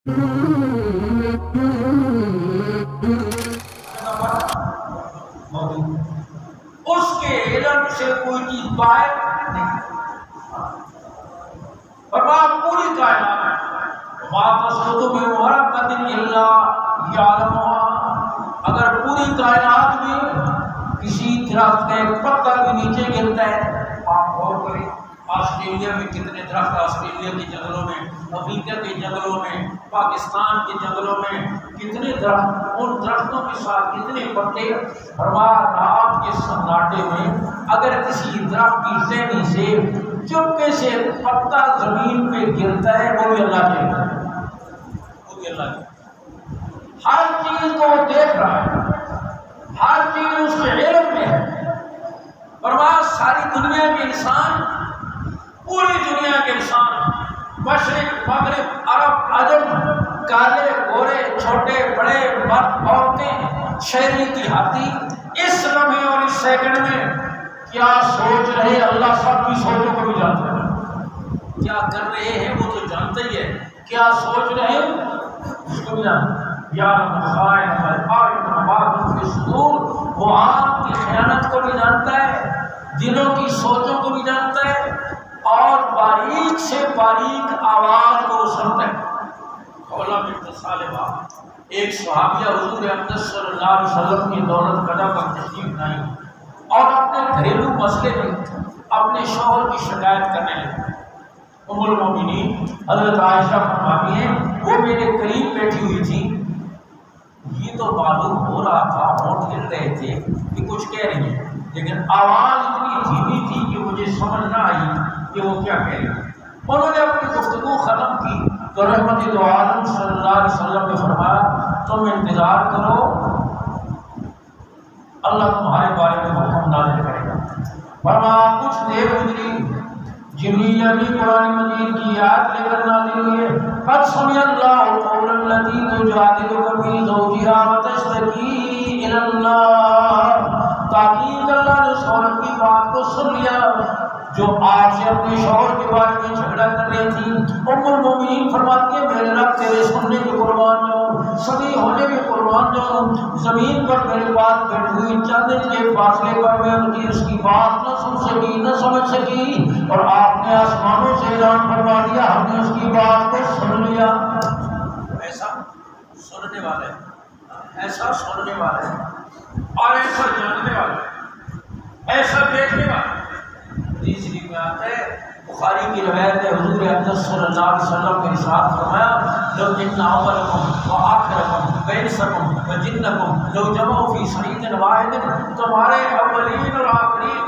اس کے علم سے کوئی چیز باہر نہیں، اور بات پوری کائنات ہے، وَمَا تَسْقُطُ مِن وَرَقَةٍ إِلَّا يَعْلَمُهَا، اگر پوری کائنات میں کسی درخت کا ایک پتا بھی نیچے گرتا ہے، آپ غور کریں آسٹریلیا میں کتنے درخت، آسٹریلیا کے جنگلوں میں، افریقہ کے جنگلوں میں، پاکستان کے جنگلوں میں کتنے درخت، ان درختوں کے ساتھ کتنے پتے، رات کے سناٹے میں اگر کسی درخت کی ٹہنی سے چپکے سے پتا زمین پہ گرتا ہے، وہ بھی اللہ کے، وہ بھی اللہ کے، ہر چیز کو وہ دیکھ رہا ہے، ہر چیز اس کے علم میں ہے۔ اور وہاں ساری دنیا کے انسان، پوری دنیا کے انسان، مشرق مغرب عرب عجم، کالے گورے چھوٹے بڑے مرد عورتیں شہری دیہاتی، اس لمحے اور اس سیکنڈ میں کیا سوچ رہے اللہ سب کی سوچوں کو بھی جانتا ہے، کیا کر رہے ہیں وہ تو جانتا ہی ہے، کیا سوچ رہے ہیں اس کو بھی جانتا ہے۔ یا وہ آپ کی خیانت کو بھی جانتا ہے، دلوں کی سوچوں کو بھی جانتا ہے، اور باریک سے باریک آواز کو سنتا ہے۔ ایک صحابیہ حضور اقدس صلی اللہ علیہ وسلم کی دولت قضا پر تشریف لائی اور اپنے گھریلو مسئلے میں اپنے شوہر کی شکایت کرنے لگے۔ ام المومنین حضرت عائشہ فرماتی ہیں وہ میرے قریب بیٹھی ہوئی تھی، یہ تو معلوم ہو رہا تھا، ہونٹ ہل رہے تھے کہ کچھ کہہ رہی ہیں، لیکن آواز اتنی دھیمی تھی کہ مجھے سمجھ نہ آئی کہ وہ کیا کہہ رہی ہیں۔ انہوں نے اپنی گفتگو ختم کی تو رحمت دو عالم صلی اللہ علیہ وسلم نے فرمایا تم انتظار کرو، اللہ تمہارے بارے میں حکم نازل کرے گا۔ فرمایا کچھ دیر گزری، جبریل امین قرآن مجید کی آیت لے کر نازل ہوئی ہے، قد سمع اللہ قول التی تجادلک فی زوجہا وتشتکی الی اللہ، تاکید اللہ نے اس عورت کی بات کو سن لیا جو آپ سے اپنے شوہر کے بارے میں جھگڑا کر رہی تھی۔ ام المومنین فرماتی ہے میرے رب تیرے سننے کے قربان جاؤں، سمیع ہونے کے قربان جاؤں، زمین پر میرے بات بیٹھ ہوئی چند انچ کے فاصلے پر میں اس کی بات نہ سن سکی، نہ سمجھ سکی، اور آپ نے آسمانوں سے اعلان فرما دیا ہم نے اس کی بات کو سن لیا۔ ایسا سننے والے، ایسا سننے والے، اور ایسا جاننے والے، ایسا دیکھنے والے۔ تیسری میں آتا ہے بخاری کی روایت ہے، حضور اقدس صلی اللہ علیہ وسلم نے ارشاد فرمایا لو جن اولکم وآخرکم وانسکم وجنکم لو جمعوا فی صعید واحد، تمہارے اولین اور آخرین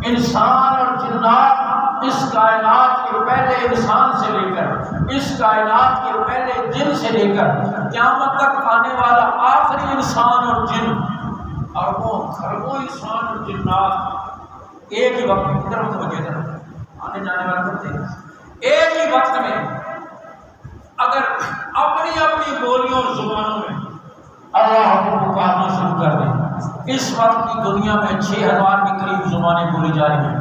انسان اور جنات اس کائنات کے پہلے انسان سے لے کر، اس کائنات کے پہلے جن سے لے کر قیامت تک آنے والا آخری انسان اور جن، اربوں خربوں انسان اور جنات ایک ہی وقت میں ادھر متوجہ کر آنے جانے والے کرتے ہیں، ایک ہی وقت میں اگر اپنی اپنی بولیوں اور زبانوں میں اللہ کو پکارنا شروع کر دیں۔ اس وقت کی دنیا میں 6000 کے قریب زبانیں بولی جا رہی ہیں۔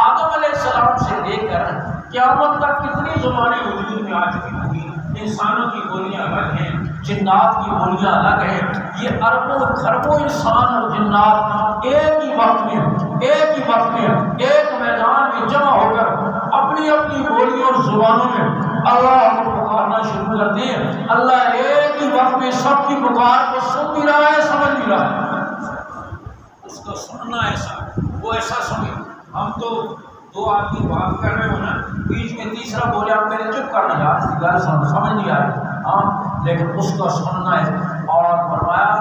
آدم علیہ السلام سے لے کر قیامت تک کتنی زبانیں وجود میں آ چکی ہوں گی، انسانوں کی بولیاں الگ ہیں، جنات کی بولیاں الگ ہیں، یہ اربوں خربوں انسان اور جنات ایک ہی وقت میں ایک میدان میں جمع ہو کر اپنی اپنی بولیوں اور زبانوں میں اللہ کو پکارنا شروع کر دیں۔ اللہ ایک ہی وقت میں سب کی پکار کو سن بھی رہا ہے، سمجھ بھی رہا ہے، اس کو سننا ایسا، وہ ایسا سمجھ۔ ہم تو دو آدمی بات کر رہے ہو نا، بیچ میں تیسرا بولے آپ پہلے چپ کرنا یار اس کی گل سمجھ نہیں آ رہی، ہاں لیکن اس کو سننا ہے۔ اور فرمایا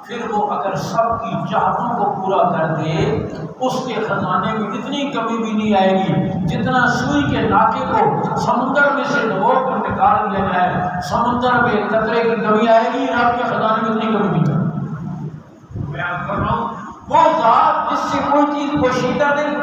پھر وہ اگر سب کی چاہتوں کو پورا کر دے اس کے خزانے میں اتنی کمی بھی نہیں آئے گی جتنا سوئی کے ناکے کو سمندر میں سے ڈبو کر نکال لیا جائے، سمندر میں قطرے کی کمی آئے گی، آپ کے خزانے میں اتنی کمی نہیں۔ بیان کر رہا ہوں وہ ذات جس سے کوئی چیز پوشیدہ نہیں،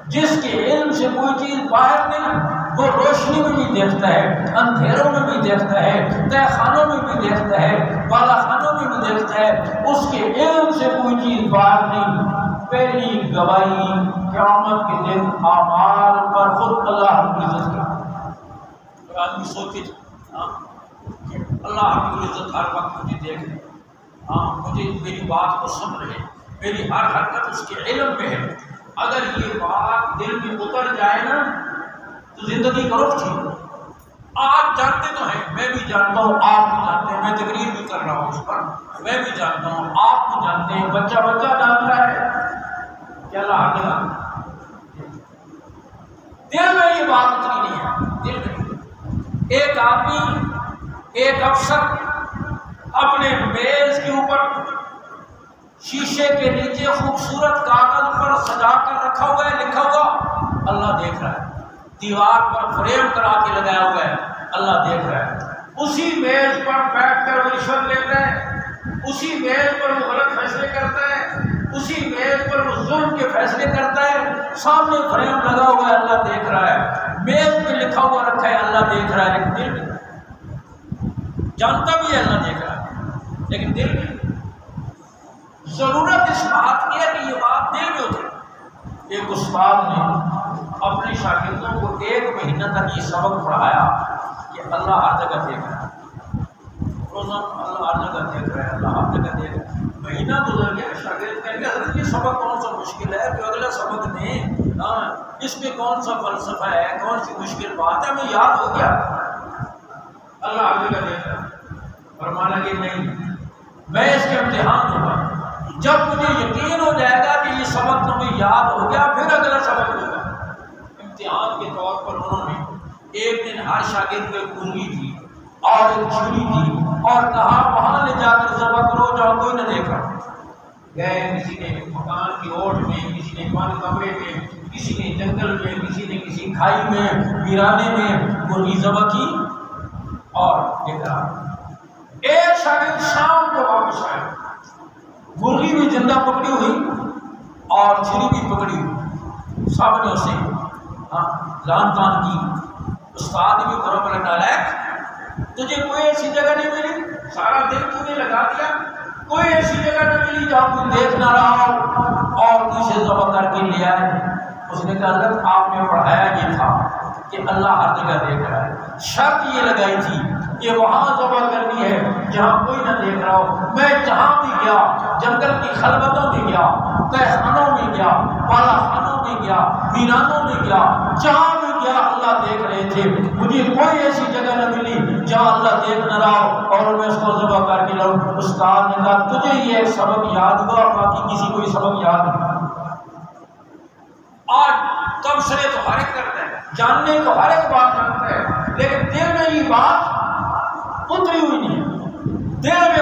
جس کے علم سے کوئی چیز باہر نہیں، وہ روشنی میں بھی دیکھتا ہے، اندھیروں میں بھی دیکھتا ہے، تہ خانوں میں بھی دیکھتا ہے، بالا خانوں میں بھی دیکھتا ہے، اس کے علم سے کوئی چیز باہر نہیں۔ پہلی گواہی قیامت کے دن اعمال پر خود اللہ رب العزت کا۔ آدمی سوچے کہ اللہ رب العزت ہر وقت مجھے دیکھ رہے، مجھے میری بات کو سن رہے، میری ہر حرکت اس کے علم میں ہے۔ اگر یہ بات دل میں اتر جائے نا تو زندگی کا رخ ٹھیک۔ آپ جانتے تو ہیں، میں بھی جانتا ہوں، آپ بھی جانتے ہیں، میں تقریر بھی کر رہا ہوں اس پر، میں بھی جانتا ہوں، آپ بھی جانتے ہیں، بچہ جانتا ہے کہ اللہ ہر جگہ۔ دل میں یہ بات اتری نہیں ہے، دل میں ایک آدمی، ایک افسر اپنے میز کے اوپر شیشے کے نیچے خوبصورت کاغذ پر سجا کر رکھا ہوا ہے، لکھا ہوا اللہ دیکھ رہا ہے، دیوار پر فریم کرا کے لگایا ہوا ہے، اللہ دیکھ رہا ہے۔ اسی میز پر بیٹھ کر وہ رشوت لیتا ہے، اسی میز پر وہ غلط فیصلے کرتا ہے، اسی میز پر وہ ظلم کے فیصلے کرتا ہے، سامنے فریم لگا ہوا ہے، اللہ دیکھ رہا ہے، میز پہ لکھا ہوا رکھا ہے اللہ دیکھ رہا ہے، لیکن دل میں جانتا بھی ہے اللہ دیکھ رہا ہے، لیکن دل میں ضرورت اس بات کی ہے کہ یہ بات دل میں اترے۔ ایک استاد نے اپنے شاگردوں کو 1 مہینہ تک یہ سبق پڑھایا کہ اللہ ہر جگہ دیکھ رہا ہے، روزانہ اللہ ہر جگہ دیکھ رہا ہے، اللہ ہر جگہ دیکھ رہا ہے۔ مہینہ گزر گیا، شاگرد کہیں گے حضرت یہ سبق کون سا مشکل ہے، جو اگلا سبق دیں، اس میں کون سا فلسفہ ہے، کون سی مشکل بات ہے، ہمیں یاد ہو گیا اللہ ہر جگہ دیکھ رہا ہے۔ فرمانا کہ نہیں، میں اس کے امتحان دوں گا، جب مجھے یقین ہو جائے گا کہ یہ سبق تمہیں یاد ہو گیا پھر اگلا سبق ہوگا۔ امتحان کے طور پر انہوں نے ایک دن ہر شاگرد کو ایک انگلی دی اور ایک چھری دی اور کہا وہاں لے جا کر ذبح کرو جہاں کوئی نہ دیکھ رہا۔ گئے، کسی نے مکان کی اوٹ میں، کسی نے بند کمرے میں، کسی نے جنگل میں، کسی نے کسی کھائی میں، ویرانے میں مرغی ذبح کی اور دیکھا۔ ایک شاگرد شام کو واپس آیا، مرغی بھی زندہ پکڑی ہوئی اور چھری بھی پکڑی ہوئی، سب نے اسے لان تان کی۔ استاد نے بھی گھروں پر نالائق، تجھے کوئی ایسی جگہ نہیں ملی، سارا دن تو نے لگا دیا، کوئی ایسی جگہ نہ ملی جہاں کوئی دیکھ نہ رہا ہو اور اسے ذبح کر کے لے آئے۔ اس نے کہا حضرت آپ نے پڑھایا یہ تھا کہ اللہ ہر جگہ دیکھ رہا ہے، شرط یہ لگائی تھی کہ وہاں ذبح کرنی ہے جہاں کوئی نہ دیکھ رہا ہو۔ میں جہاں بھی گیا، جنگل کی خلوتوں میں گیا، تہخانوں میں گیا، بالا خانوں میں گیا، ویرانوں میں گیا، جہاں بھی گیا اللہ دیکھ رہے تھے، مجھے کوئی ایسی جگہ نہ ملی جہاں اللہ دیکھ نہ رہا ہو اور میں اس کو ذبح کر کے لاؤں۔ استاد نے کہا تجھے یہ ایک سبق یاد ہوا اور باقی کسی کو یہ سبق یاد نہیں۔ آج تبصرے تو ہر ایک کرتا ہے، جاننے کو ہر ایک بات جانتا ہے، لیکن دل میں یہ بات اتری ہوئی نہیں ہے، دل میں